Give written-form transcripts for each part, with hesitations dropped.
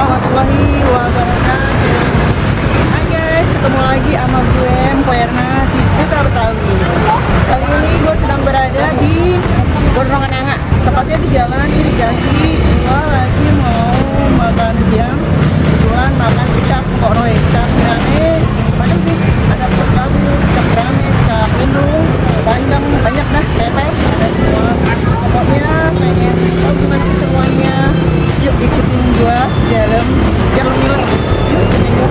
warahmatullahi wabarakatuh. Hai guys, ketemu lagi sama gue Mpoerna si Putra Betawi. Kali ini gue sedang berada di Gondrongananga, tepatnya di Jalan Irigasi. Gue lagi mau makan siang, kebetulan makan kecap Kok Roy, kecap rame, macam sih, ada kecap kabu, kecap rame, kecap lindung, bandeng, banyak dah, pepes, ada semua. Pokoknya pengen tahu gimana sih semuanya. Yuk ikutin gua di dalam jalur nilai. Yuk ikutin gua.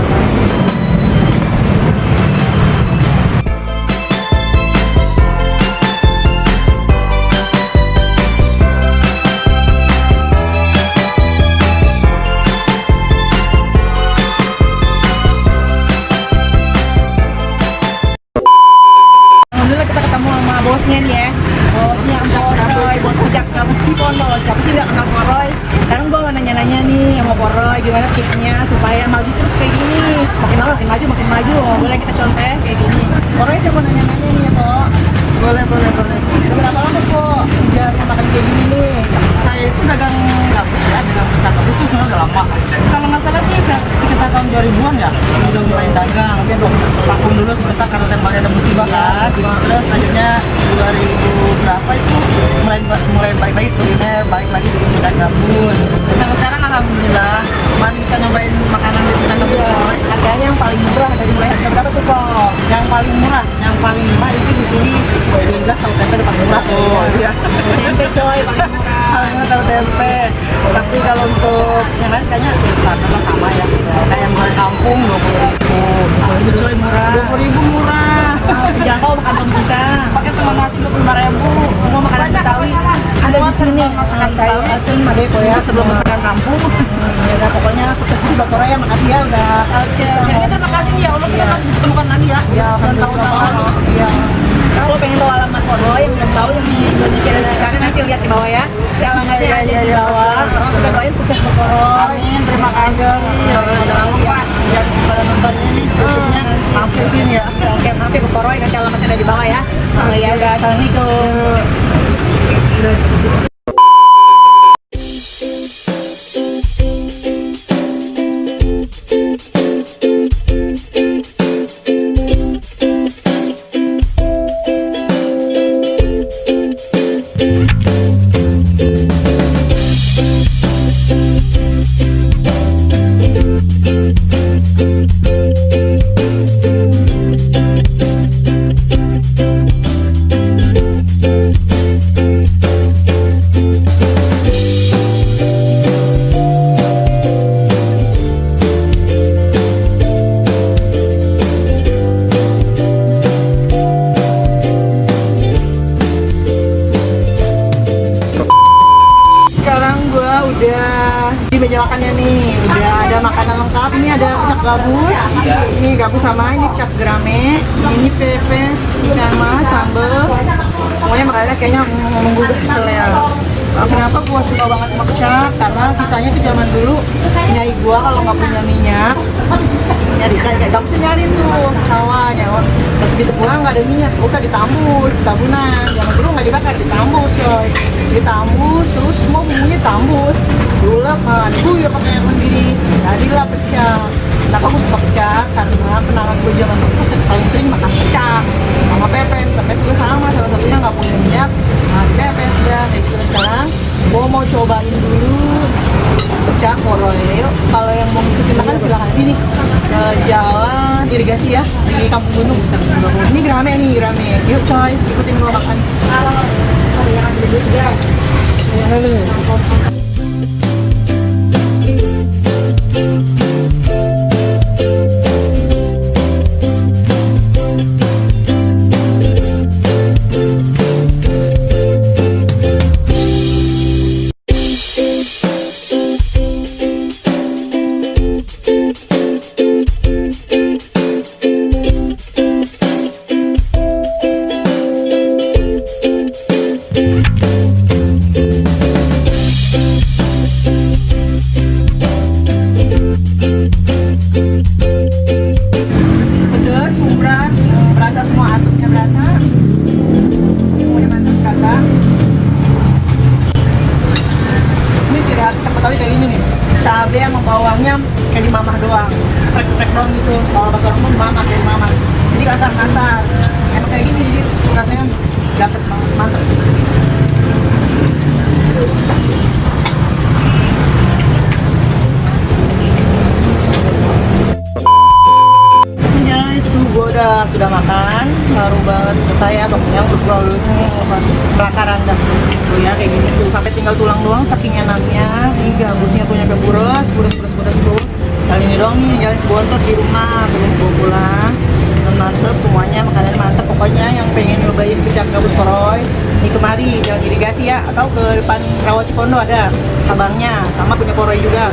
Alhamdulillah kita ketemu sama bosnya nih ya. Bosnya Roy, bos sejak kamu Cipondo. Siapa sih gak kenal Kok Roy? Sekarang gue mau nanya-nanya nih sama Kok Roy, gimana tipsnya supaya maju terus kayak gini. Makin maju. Boleh kita contoh kayak gini. Kok Roy saya mau nanya-nanya nih ya Kok. Boleh. Udah berapa lama Kok biar makan kayak gini nih? Saya itu dagang gabus ya, dagang pecah gabus itu sebenarnya udah lama. Kalau nggak salah sih sekitar tahun 2000-an ya, udah mulai dagang. Tapi vakum dulu sebentar karena tempatnya ada musibah kan. Terus akhirnya 2000 berapa itu mulai baik lagi kuliner, baik lagi bikin pecah gabus. Sampai sekarang alhamdulillah masih bisa nyobain makanan di pecah gabus. Harganya yang paling murah dari mulai harga berapa tuh Kok? Yang paling murah itu di sini 12 sama tempe depan murah tuh. Iya. Tempe coy, paling murah. Kalau tahu tempe, tapi kalau untuk yang lain kayaknya sama ya. Kayak yang goreng kampung 20.000. Itu coy murah. 20.000 murah. Dijangkau makan kita. Pakai sama nasi 25.000. Semua makanan Betawi. Ada di sini masakan saya Betawi. asli Madeko ya. Sebelum masakan kampung. Ya udah pokoknya sukses terus buat Korea, makasih ya udah. Oke. Jadi terima kasih ya Allah kita masih ditemukan lagi ya. Ya Tahun-tahun. Iya. Kalau pengen tahu alamat Kok Roy yang belum tahu yang di Indonesia dan sekarang nanti lihat di bawah ya. Di alamatnya ada di bawah. Kita doain sukses buat Kok Roy. Amin, terima kasih. Ya, jangan lupa yang pada nontonnya ini YouTube-nya mampir sini ya. Oke, mampir ke Kok Roy, nanti alamatnya ada di bawah ya. Ya udah, assalamualaikum. Udah di meja makannya nih, udah ada makanan lengkap. Ini ada kecap gabus, ini gabus sama ini kecap gerame, ini pepes ikan mas, sambel. Pokoknya makanannya kayaknya menggugah selera. Kenapa gua suka banget sama kecap? Karena kisahnya tuh zaman dulu nyai gua kalau nggak punya minyak nyari kayak gabusnya nyari tuh sawahnya. Pas begitu pulang nggak ada minyak, buka ditambus, tabunan. Zaman dulu nggak dibakar, ditambus coy. Ditambus terus semua bumbunya tambus, diulek, diguyur pakai air mendidih, jadilah pecah. Kenapa gue suka pecah? Karena penangan gue zaman dulu tuh paling sering makan pecah sama pepes. Pepes juga sama, salah satunya nggak punya minyak, pepes dah kayak gitu. Sekarang gue mau cobain dulu pecah Kok Roy. Yuk, kalau yang mau ngikutin makan silahkan sini ke Jalan Irigasi ya, di Kampung Gunung. Ini gerame nih, gerame. Yuk coy, ikutin gue makan. bawangnya kayak di mamah doang, krek doang gitu. Kalau bahasa orang tuh mamah kayak mamah, jadi gak kasar-kasar. Emang kayak gini jadi rasanya dapet banget, mantep. Guys, tuh gue sudah makan, baru banget selesai ya, yang pelakaran dah. Tuh ya kayak gini tuh, sampai tinggal tulang doang saking enaknya. Nih gabusnya punya keburos, buros tuh. Kali ini dong nih jalan sebontot di rumah, belum bawa pulang. Dan mantep semuanya, makanan mantep. Pokoknya yang pengen nyobain pijak gabus koroy, ini kemari jalan irigasi ya, atau ke depan Rawa Cipondo ada abangnya, sama punya koroy juga.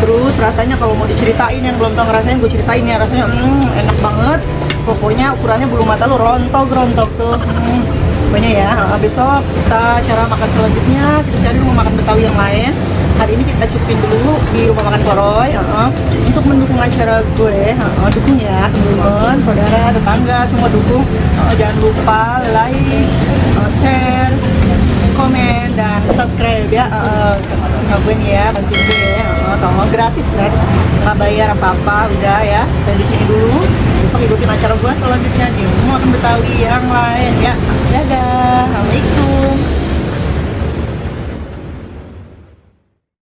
Terus rasanya kalau mau diceritain, yang belum tau ngerasain gue ceritain ya, rasanya enak banget. Pokoknya ukurannya bulu mata lu rontok tuh. Pokoknya ya, besok kita cara makan selanjutnya kita cari rumah makan Betawi yang lain. Hari ini kita cupin dulu di rumah makan Koroy. Untuk mendukung acara gue, dukung ya teman-teman, saudara, tetangga, semua dukung. Jangan lupa like, share, komen, dan subscribe ya. Gue nih ya, bantuin gue ya. Tolong gratis, nggak bayar apa-apa, udah ya. Sampai di sini dulu. Besok ikutin acara gue selanjutnya di rumah makan Betawi yang lain ya. Dadah, assalamualaikum.